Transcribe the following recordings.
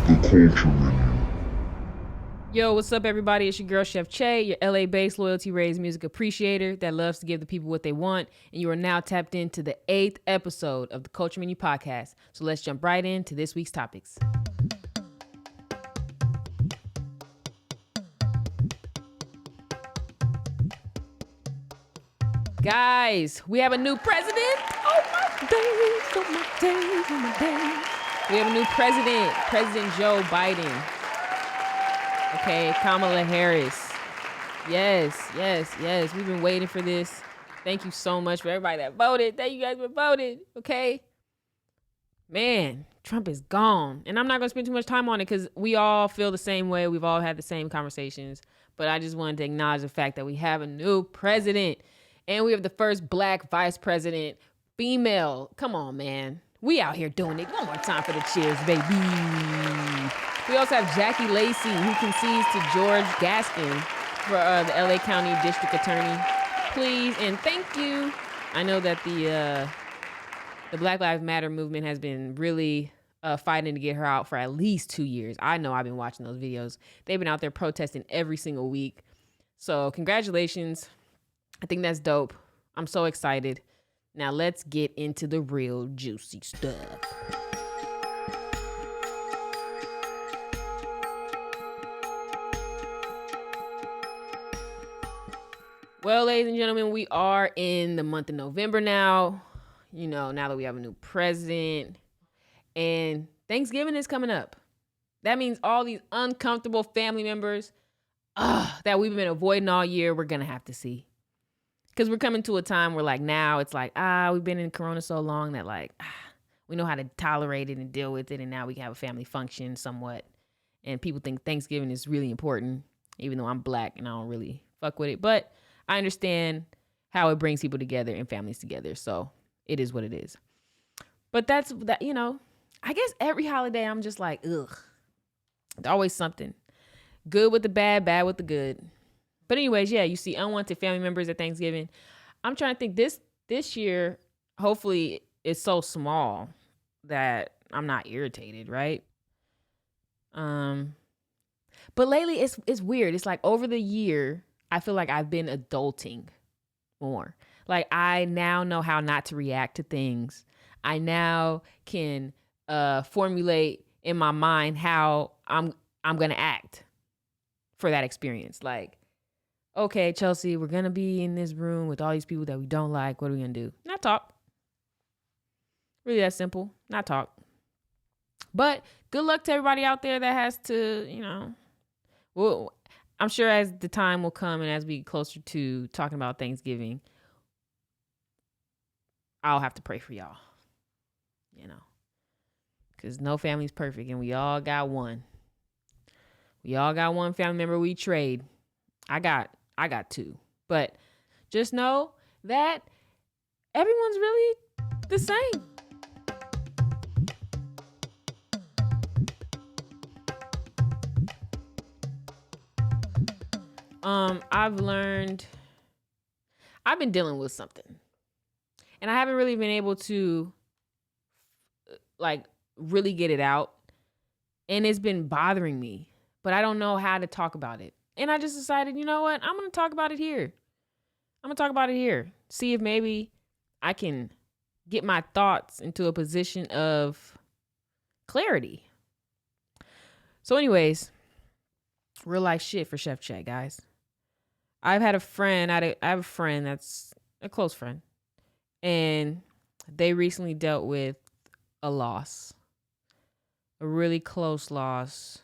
The culture menu. Yo, what's up, everybody? It's your girl, Chef Che, your LA-based loyalty-raised music appreciator that loves to give the people what they want, and you are now tapped into the 8th episode of the Culture Menu Podcast. So let's jump right into this week's topics. Guys, we have a new president. Oh my days, oh my days, oh my days. We have a new president, President Joe Biden. Okay, Kamala Harris. Yes. We've been waiting for this. Thank you so much for everybody that voted. Thank you guys for voting. Okay. Man, Trump is gone. And I'm not going to spend too much time on it because we all feel the same way. We've all had the same conversations. But I just wanted to acknowledge the fact that we have a new president. And we have the first black vice president, female. Come on, man. We out here doing it. One more time for the cheers, baby. We also have Jackie Lacey, who concedes to George Gaskin for the LA County District Attorney. Please and thank you. I know that the Black Lives Matter movement has been really fighting to get her out for at least 2 years. I know I've been watching those videos. They've been out there protesting every single week. So congratulations. I think that's dope. I'm so excited. Now let's get into the real juicy stuff. Well, ladies and gentlemen, we are in the month of November now. You know, now that we have a new president. And Thanksgiving is coming up. That means all these uncomfortable family members that we've been avoiding all year, we're going to have to see. Because we're coming to a time where, like, now it's like, we've been in Corona so long that, like, we know how to tolerate it and deal with it. And now we can have a family function somewhat. And people think Thanksgiving is really important, even though I'm black and I don't really fuck with it. But I understand how it brings people together and families together. So it is what it is. But that's that, you know, I guess every holiday I'm just like, ugh. There's always something. Good with the bad, bad with the good. But anyways, yeah, you see unwanted family members at Thanksgiving. I'm trying to think this year, hopefully it's so small that I'm not irritated, right? But lately it's weird. It's like over the year, I feel like I've been adulting more. Like I now know how not to react to things. I now can formulate in my mind how I'm gonna act for that experience. Like, okay, Chelsea, we're gonna be in this room with all these people that we don't like. What are we gonna do? Not talk. Really that simple. Not talk. But good luck to everybody out there that has to, you know. Well, I'm sure as the time will come and as we get closer to talking about Thanksgiving, I'll have to pray for y'all. You know. Because no family's perfect and we all got one. We all got one family member we trade. I got 2. But just know that everyone's really the same. I've been dealing with something. And I haven't really been able to like really get it out. And it's been bothering me, but I don't know how to talk about it. And I just decided, you know what? I'm going to talk about it here. See if maybe I can get my thoughts into a position of clarity. So anyways, real life shit for Chef Che, guys. I have a friend that's a close friend. And they recently dealt with a loss. A really close loss.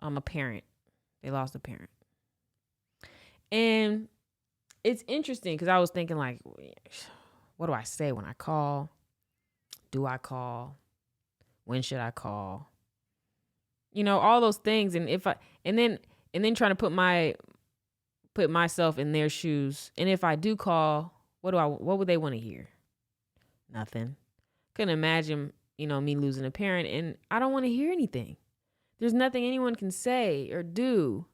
A parent. They lost a parent. And it's interesting because I was thinking like, what do I say when I call? Do I call? When should I call? You know, all those things. And then trying to put myself in their shoes. And if I do call, what would they want to hear? Nothing. Couldn't imagine, you know, me losing a parent, and I don't want to hear anything. There's nothing anyone can say or do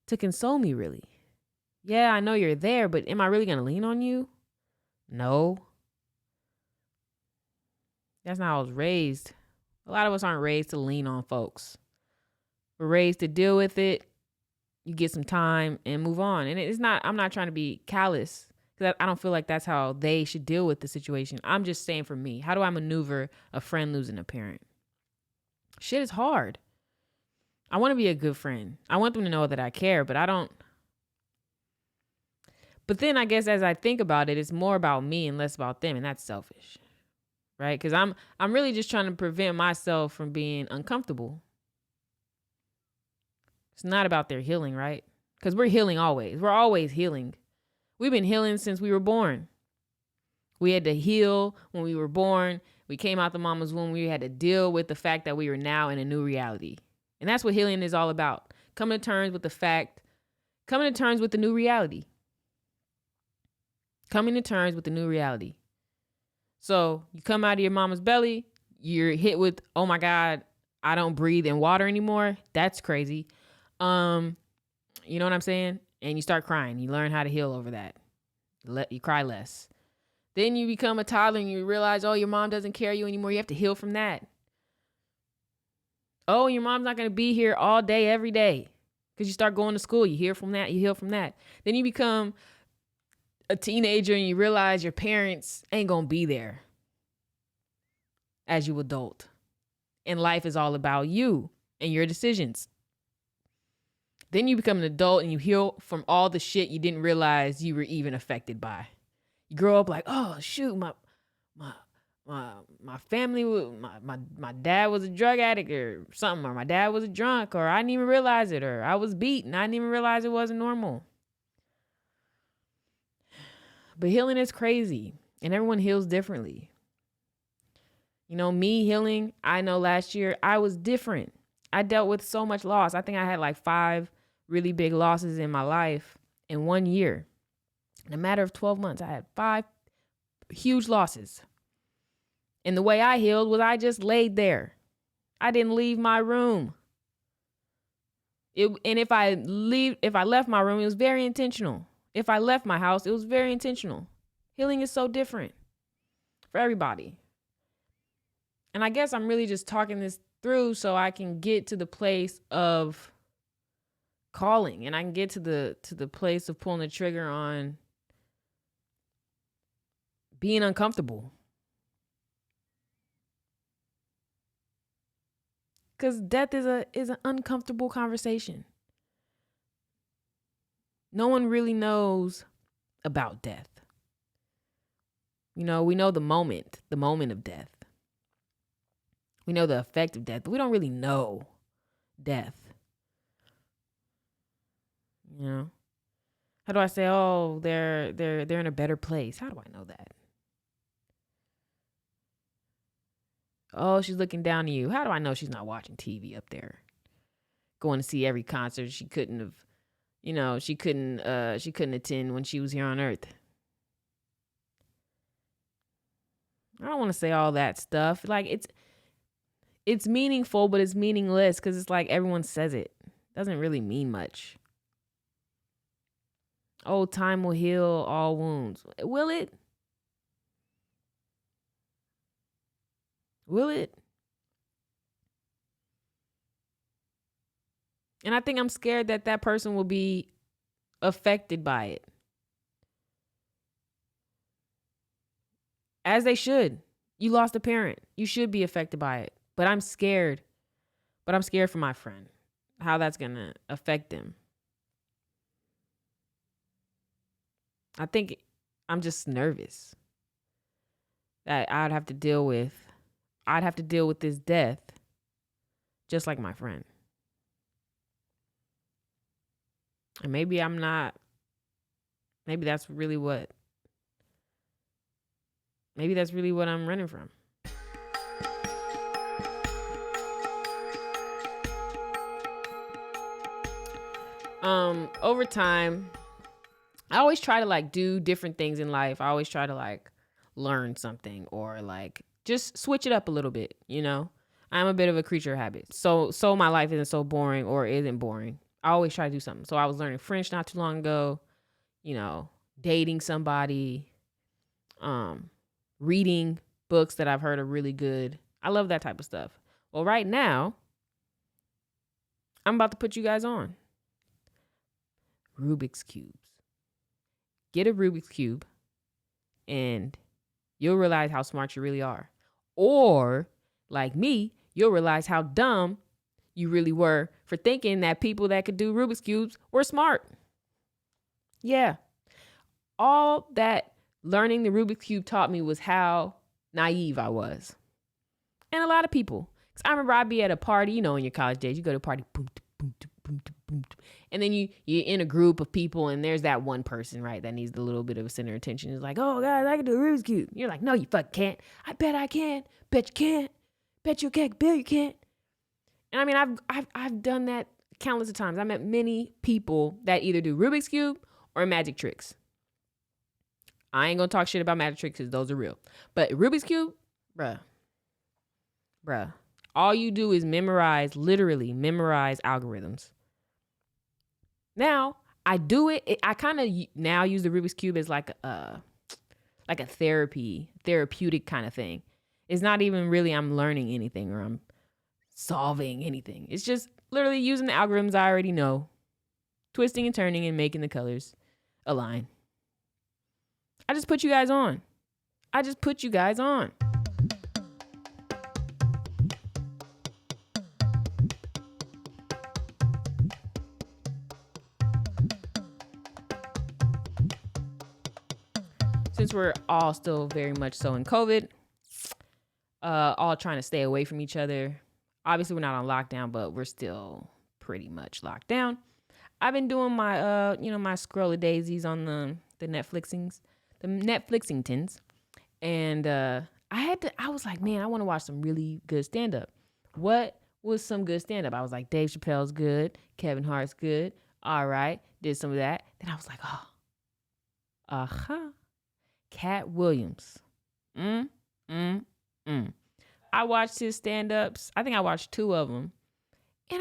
to console me, really. Yeah, I know you're there, but am I really going to lean on you? No. That's not how I was raised. A lot of us aren't raised to lean on folks. We're raised to deal with it. You get some time and move on. And it's not, I'm not trying to be callous because I don't feel like that's how they should deal with the situation. I'm just saying for me, how do I maneuver a friend losing a parent? Shit is hard. I want to be a good friend. I want them to know that I care, but I don't. But then I guess as I think about it, it's more about me and less about them. And that's selfish, right? Because I'm really just trying to prevent myself from being uncomfortable. It's not about their healing, right? Because we're healing always. We're always healing. We've been healing since we were born. We had to heal when we were born. We came out the mama's womb. We had to deal with the fact that we were now in a new reality. And that's what healing is all about. Coming to terms with the fact, coming to terms with the new reality. Coming to terms with the new reality. So you come out of your mama's belly, you're hit with, oh my God, I don't breathe in water anymore. That's crazy. You know what I'm saying? And you start crying. You learn how to heal over that. You cry less. Then you become a toddler and you realize, oh, your mom doesn't carry you anymore. You have to heal from that. Oh, your mom's not going to be here all day, every day. Because you start going to school. You heal from that. You heal from that. Then you become a teenager and you realize your parents ain't going to be there as you adult. And life is all about you and your decisions. Then you become an adult and you heal from all the shit you didn't realize you were even affected by. You grow up like, oh shoot, my family, my dad was a drug addict or something, or my dad was a drunk, or I didn't even realize it, or I was beaten, I didn't even realize it wasn't normal. But healing is crazy, and everyone heals differently. You know, me healing, I know last year I was different. I dealt with so much loss. I think I had like 5 really big losses in my life in 1 year. In a matter of 12 months, I had 5 huge losses. And the way I healed was I just laid there. I didn't leave my room. And if I left my room, it was very intentional. If I left my house, it was very intentional. Healing is so different for everybody. And I guess I'm really just talking this through so I can get to the place of calling, and I can get to the place of pulling the trigger on being uncomfortable. Because death is an uncomfortable conversation. No one really knows about death. You know, we know the moment of death. We know the effect of death, but we don't really know death. You know? How do I say, oh, they're in a better place? How do I know that? Oh, she's looking down at you. How do I know she's not watching TV up there? Going to see every concert she couldn't have, you know, she couldn't attend when she was here on Earth. I don't want to say all that stuff. Like it's meaningful, but it's meaningless because it's like everyone says it. Doesn't really mean much. Oh, time will heal all wounds. Will it? Will it? And I think I'm scared that that person will be affected by it. As they should. You lost a parent. You should be affected by it. But I'm scared. But I'm scared for my friend. How that's going to affect them. I think I'm just nervous that I'd have to deal with this death just like my friend. And maybe I'm not, maybe that's really what I'm running from. Over time, I always try to like do different things in life. I always try to like learn something or like just switch it up a little bit, you know? I'm a bit of a creature of habit. So my life isn't so boring or isn't boring. I always try to do something. So I was learning French not too long ago, you know, dating somebody, reading books that I've heard are really good. I love that type of stuff. Well, right now, I'm about to put you guys on Rubik's Cubes. Get a Rubik's Cube and you'll realize how smart you really are. Or, like me, you'll realize how dumb you really were for thinking that people that could do Rubik's Cubes were smart. Yeah. All that learning the Rubik's Cube taught me was how naive I was. And a lot of people. Because I remember I'd be at a party, in your college days, you go to a party, boom, boom, boom, boom, and then you're in a group of people, and there's that one person, right, that needs a little bit of a center of attention. It's like, oh, guys, I can do a Rubik's Cube. You're like, no, you fucking can't. I bet I can. Bet you can't. Bet you can't. Bet you can't. And I mean, I've done that countless of times. I met many people that either do Rubik's Cube or magic tricks. I ain't gonna talk shit about magic tricks because those are real. But Rubik's Cube, bruh. All you do is literally memorize algorithms. Now, I do it. I kind of now use the Rubik's Cube as like a therapeutic kind of thing. It's not even really I'm learning anything or I'm solving anything. It's just literally using the algorithms I already know, twisting and turning and making the colors align. I just put you guys on. Since we're all still very much so in COVID, all trying to stay away from each other. Obviously, we're not on lockdown, but we're still pretty much locked down. I've been doing my, my scroll of daisies on the Netflixingtons. And I was like, man, I want to watch some really good stand-up. What was some good stand-up? I was like, Dave Chappelle's good. Kevin Hart's good. All right. Did some of that. Then I was like, Cat Williams. I watched his stand-ups. I think I watched 2 of them. And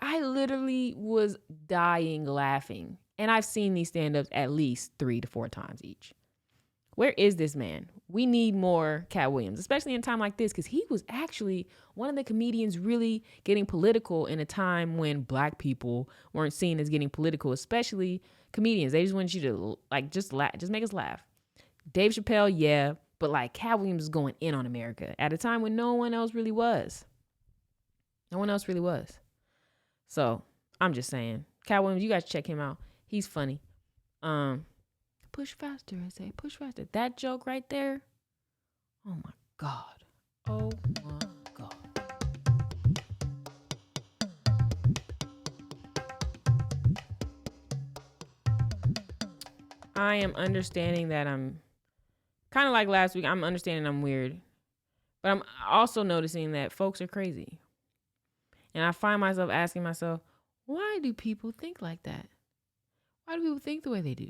I literally was dying laughing. And I've seen these stand-ups at least 3 to 4 times each. Where is this man? We need more Cat Williams, especially in a time like this, because he was actually one of the comedians really getting political in a time when Black people weren't seen as getting political, especially comedians. They just want you to just make us laugh. Dave Chappelle, yeah, but Cat Williams is going in on America at a time when no one else really was. So I'm just saying, Cat Williams, you guys check him out. He's funny. Push faster, I say. Push faster. That joke right there. Oh my God. I am understanding that I'm kind of like last week. I'm understanding I'm weird, but I'm also noticing that folks are crazy. And I find myself asking myself, why do people think like that? Why do people think the way they do?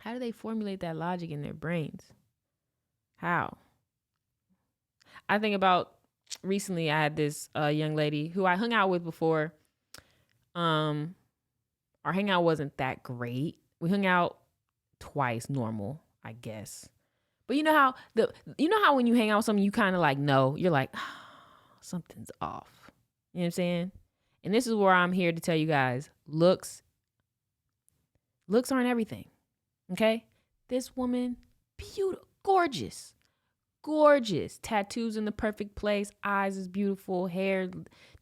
How do they formulate that logic in their brains? How? I think about recently I had this young lady who I hung out with before. Our hangout wasn't that great. We hung out twice normal, I guess. But you know how when you hang out with someone you kind of know, you're like, something's off. You know what I'm saying? And this is where I'm here to tell you guys, looks aren't everything. Okay? This woman, beautiful, gorgeous. Tattoos in the perfect place. Eyes is beautiful. Hair,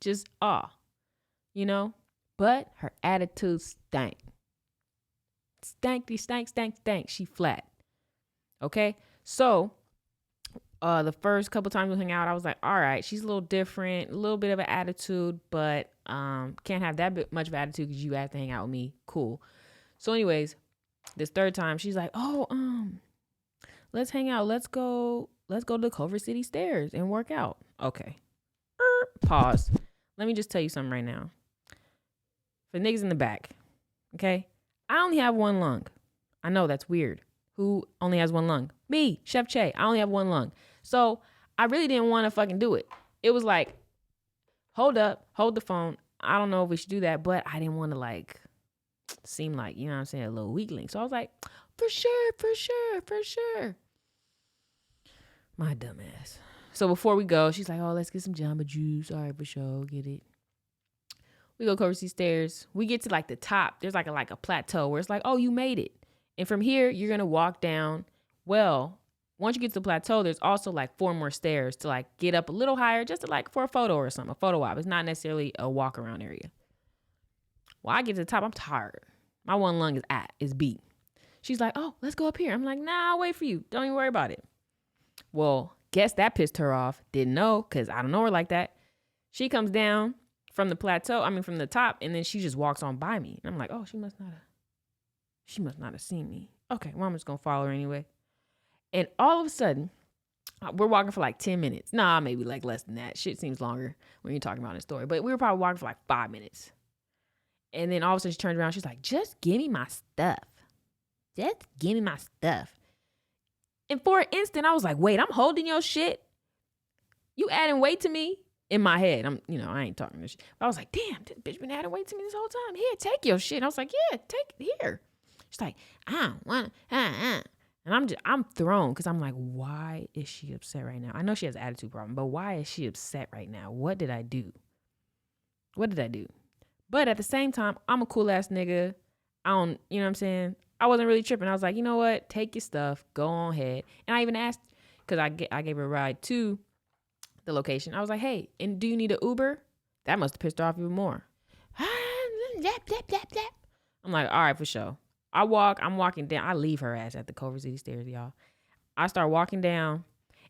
just, But her attitude stank. Stank. She flat. Okay? So, the first couple times we hung out, I was like, all right, she's a little different, a little bit of an attitude, but can't have that much of an attitude because you have to hang out with me. Cool. So anyways, this third time, she's like, let's hang out. Let's go to the Culver City Stairs and work out. Okay. Pause. Let me just tell you something right now. For niggas in the back, okay? I only have one lung. I know that's weird. Who only has one lung? Me, Chef Che. I only have one lung. So I really didn't want to fucking do it. It was like, hold up, hold the phone. I don't know if we should do that, but I didn't want to seem like, you know what I'm saying, a little weakling. So I was like, for sure. My dumb ass. So before we go, she's like, oh, let's get some Jamba Juice. All right, for sure. Get it. We go over these stairs. We get to like the top. There's like a plateau where it's like, oh, you made it. And from here, you're going to walk down. Well, once you get to the plateau, there's also like 4 more stairs to like get up a little higher just to like for a photo or something, a photo op. It's not necessarily a walk around area. Well, I get to the top. I'm tired. My one lung is beat. She's like, oh, let's go up here. I'm like, nah, I'll wait for you. Don't even worry about it. Well, guess that pissed her off. Didn't know because I don't know her like that. She comes down from the from the top, and then she just walks on by me. And I'm like, oh, she must not have seen me. Okay, well, I'm just going to follow her anyway. And all of a sudden, we're walking for like 10 minutes. Nah, maybe like less than that. Shit seems longer when you're talking about a story. But we were probably walking for like 5 minutes. And then all of a sudden she turns around. She's like, just give me my stuff. Just give me my stuff. And for an instant, I was like, wait, I'm holding your shit? You adding weight to me? In my head, I ain't talking this shit. But I was like, damn, this bitch been adding weight to me this whole time. Here, take your shit. And I was like, yeah, take it here. She's like, I don't want to. And I'm thrown because I'm like, why is she upset right now? I know she has an attitude problem, but why is she upset right now? What did I do? But at the same time, I'm a cool ass nigga. I don't, you know what I'm saying? I wasn't really tripping. I was like, you know what? Take your stuff. Go on ahead. And I even asked, because I gave her a ride to the location. I was like, hey, and do you need an Uber? That must have pissed her off even more. I'm like, all right, for sure. I'm walking down. I leave her ass at the Culver City stairs, y'all. I start walking down,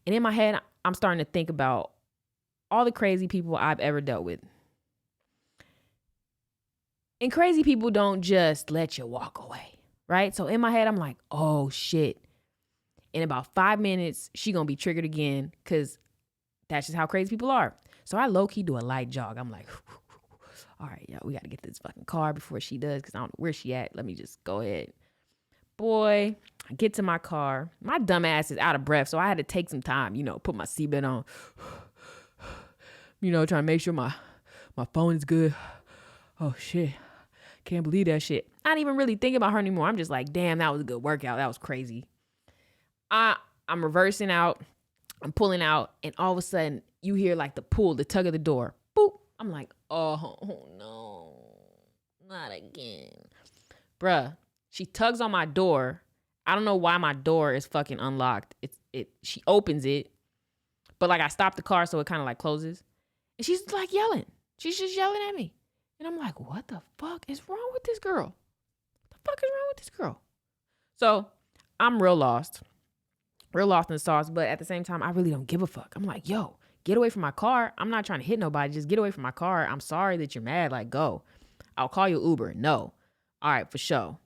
and in my head, I'm starting to think about all the crazy people I've ever dealt with. And crazy people don't just let you walk away, right? So in my head, I'm like, oh, shit. In about 5 minutes, she going to be triggered again because that's just how crazy people are. So I low-key do a light jog. I'm like, all right, yo, we got to get to this fucking car before she does because I don't know where she at. Let me just go ahead. Boy, I get to my car. My dumb ass is out of breath, so I had to take some time, put my seatbelt on. Trying to make sure my phone is good. Oh, shit. Can't believe that shit. I didn't even really think about her anymore. I'm just like, damn, that was a good workout. That was crazy. I'm reversing out. I'm pulling out. And all of a sudden, you hear like the tug of the door. Boop. I'm like, oh no. Not again. Bruh, she tugs on my door. I don't know why my door is fucking unlocked. She opens it. But like I stopped the car so it kind of like closes. And she's like yelling. She's just yelling at me. And I'm like, what the fuck is wrong with this girl? What the fuck is wrong with this girl? So I'm real lost in the sauce. But at the same time, I really don't give a fuck. I'm like, yo, get away from my car. I'm not trying to hit nobody. Just get away from my car. I'm sorry that you're mad. Like, go. I'll call you Uber. No. All right, for sure.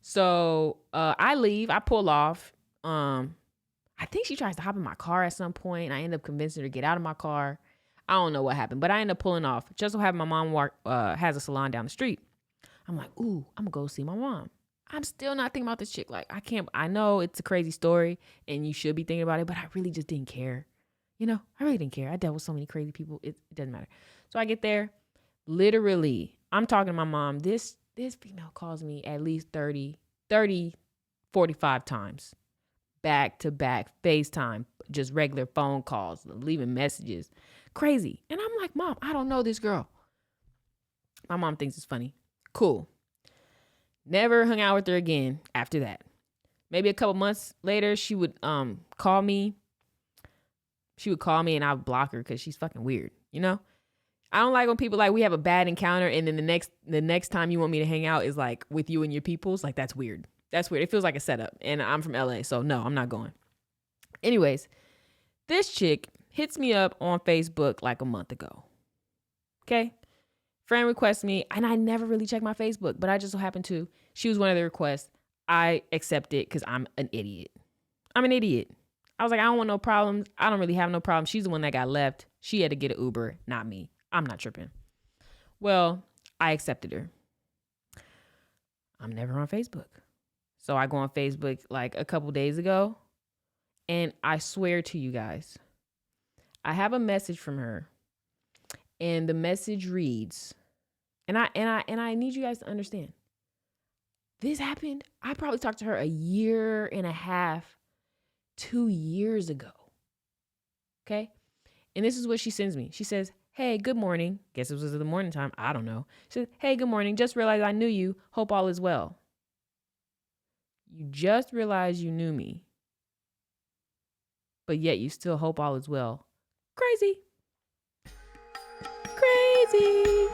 So I leave. I pull off. I think she tries to hop in my car at some point. I end up convincing her to get out of my car. I don't know what happened, but I end up pulling off. Just so having my mom has a salon down the street. I'm like, ooh, I'm gonna go see my mom. I'm still not thinking about this chick. Like, I know it's a crazy story and you should be thinking about it, but I really just didn't care. I really didn't care. I dealt with so many crazy people. It doesn't matter. So I get there. Literally, I'm talking to my mom. This female calls me at least 30, 45 times. Back to back, FaceTime, just regular phone calls, leaving messages. Crazy. And I'm like, Mom, I don't know this girl. My mom thinks it's funny. Cool. Never hung out with her again after that. Maybe a couple months later, she would call me. She would call me and I would block her because she's fucking weird, I don't like when people like we have a bad encounter and then the next time you want me to hang out is like with you and your peoples. Like, that's weird. That's weird. It feels like a setup. And I'm from LA, so no, I'm not going. Anyways, this chick hits me up on Facebook like a month ago. Okay? Friend requests me, and I never really check my Facebook, but I just so happened to. She was one of the requests. I accept it because I'm an idiot. I was like, I don't want no problems. I don't really have no problems. She's the one that got left. She had to get an Uber, not me. I'm not tripping. Well, I accepted her. I'm never on Facebook. So I go on Facebook like a couple days ago, and I swear to you guys, I have a message from her, and the message reads, and I need you guys to understand. This happened. I probably talked to her a year and a half, 2 years ago. Okay. And this is what she sends me. She says, hey, good morning. Guess it was in the morning time. I don't know. She says, hey, good morning. Just realized I knew you. Hope all is well. You just realized you knew me, but yet you still hope all is well. Crazy. Crazy.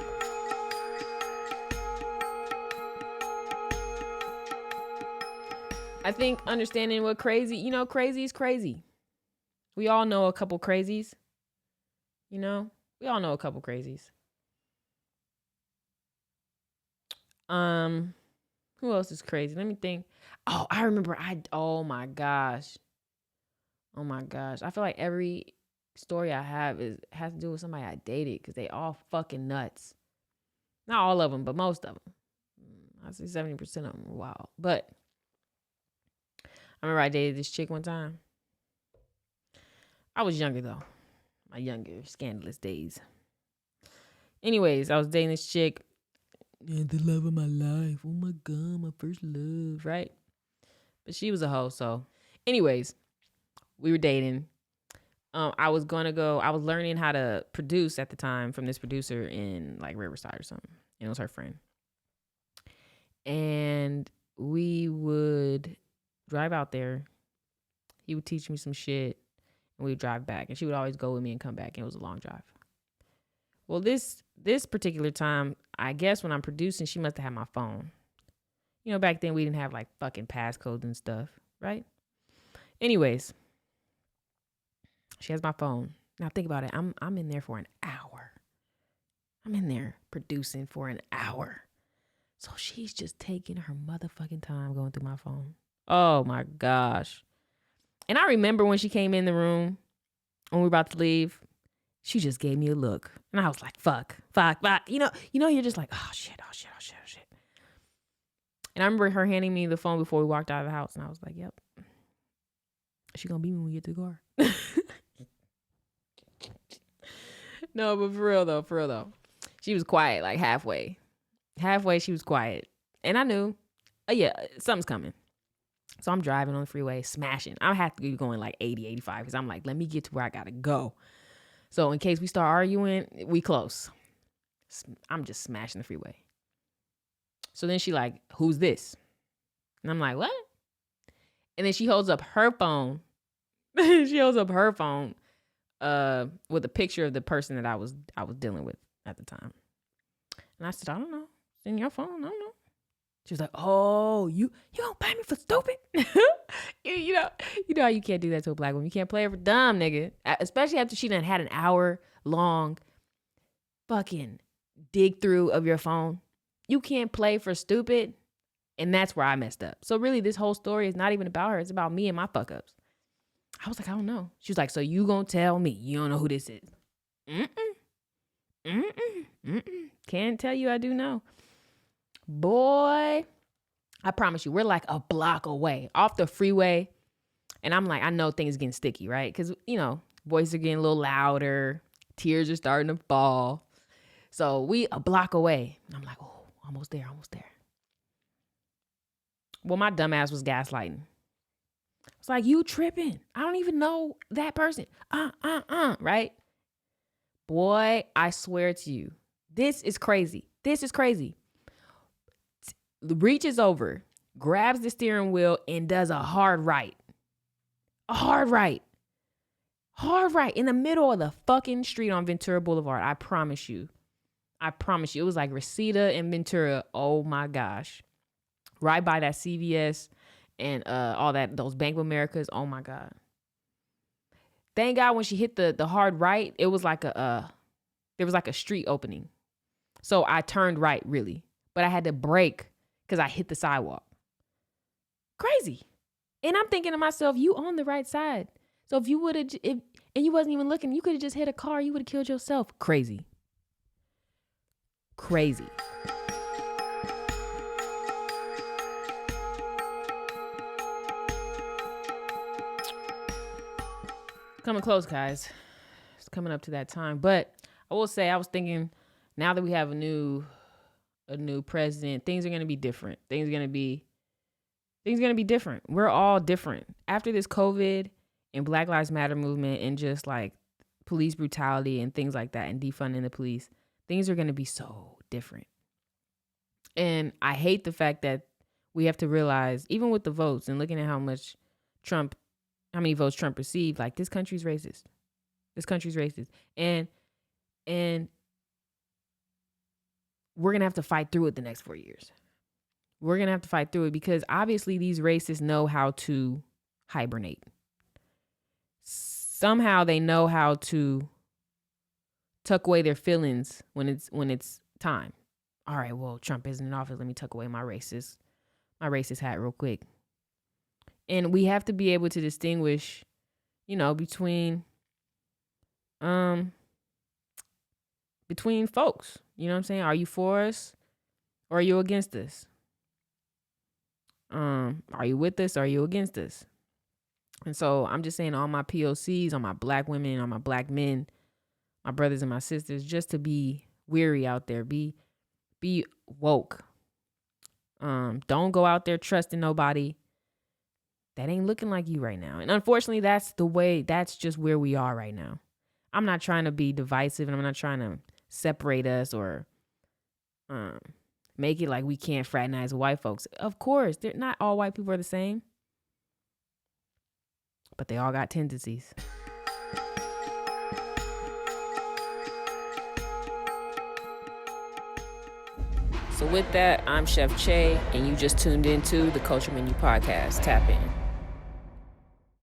I think understanding what crazy, crazy is crazy. We all know a couple crazies. We all know a couple crazies. Who else is crazy? Let me think. Oh, I remember oh my gosh. I feel like every story I have has to do with somebody I dated because they all fucking nuts. Not all of them, but most of them. I say 70% of them were wild. But I remember I dated this chick one time. I was younger though. My younger, scandalous days. Anyways, I was dating this chick. And the love of my life. Oh my God, my first love, right? But she was a hoe, so. Anyways, we were dating. I was learning how to produce at the time from this producer in like Riverside or something. And it was her friend. And we would drive out there. He would teach me some shit. And we'd drive back. And she would always go with me and come back. And it was a long drive. Well, this particular time, I guess when I'm producing, she must have had my phone. Back then we didn't have like fucking passcodes and stuff, right? Anyways, she has my phone. Now think about it. I'm in there for an hour. I'm in there producing for an hour. So she's just taking her motherfucking time going through my phone. Oh my gosh. And I remember when she came in the room when we were about to leave, she just gave me a look. And I was like, fuck. You're just like, oh shit. And I remember her handing me the phone before we walked out of the house. And I was like, yep. She gonna beat me when we get to the car. No, but for real though. She was quiet, like halfway. Halfway, she was quiet. And I knew, something's coming. So I'm driving on the freeway, smashing. I have to be going like 80, 85 because I'm like, let me get to where I gotta go. So in case we start arguing, we close. I'm just smashing the freeway. So then she like, who's this? And I'm like, what? And then she holds up her phone. With a picture of the person that I was dealing with at the time. And I said, I don't know. It's in your phone. I don't know. She was like, oh, you don't pay me for stupid? you know how you can't do that to a black woman. You can't play her for dumb, nigga. Especially after she done had an hour long fucking dig through of your phone. You can't play for stupid. And that's where I messed up. So really, this whole story is not even about her. It's about me and my fuck ups. I was like, I don't know. She was like, so you gonna tell me you don't know who this is? Can't tell you I do know. Boy, I promise you, we're like a block away off the freeway. And I'm like, I know things getting sticky, right? Because, voices are getting a little louder. Tears are starting to fall. So we a block away. And I'm like, oh, almost there. Well, my dumb ass was gaslighting. It's like, you tripping. I don't even know that person. Right? Boy, I swear to you, this is crazy. Reaches over, grabs the steering wheel, and does a hard right. In the middle of the fucking street on Ventura Boulevard. I promise you. It was like Reseda and Ventura. Oh my gosh. Right by that CVS and those Bank of Americas. Oh my God. Thank God when she hit the hard right, it was like there was like a street opening. So I turned right, really. But I had to brake because I hit the sidewalk. Crazy. And I'm thinking to myself, you on the right side. So if you would have, and you wasn't even looking, you could have just hit a car. You would have killed yourself. Crazy. Coming close, guys. It's coming up to that time. But I will say, I was thinking, now that we have a new president, things are going to be different. Things are going to be different. We're all different. After this COVID and Black Lives Matter movement and just like police brutality and things like that and defunding the police, things are going to be so different. And I hate the fact that we have to realize, even with the votes and looking at how many votes Trump received, like, this country's racist. This country's racist. And we're going to have to fight through it the next 4 years. We're going to have to fight through it because obviously these racists know how to hibernate. Somehow they know how to tuck away their feelings when it's time. All right, well, Trump isn't in office. Let me tuck away my racist hat real quick. And we have to be able to distinguish, between folks. You know what I'm saying? Are you for us or are you against us? Are you with us or are you against us? And so I'm just saying, all my POCs, all my black women, all my black men, my brothers and my sisters, just to be weary out there, be woke. Don't go out there trusting nobody that ain't looking like you right now. And unfortunately, that's just where we are right now. I'm not trying to be divisive, and I'm not trying to separate us or make it like we can't fraternize with white folks. Of course, not all white people are the same, but they all got tendencies. So with that, I'm Chef Che, and you just tuned into the Culture Menu Podcast. Tap in.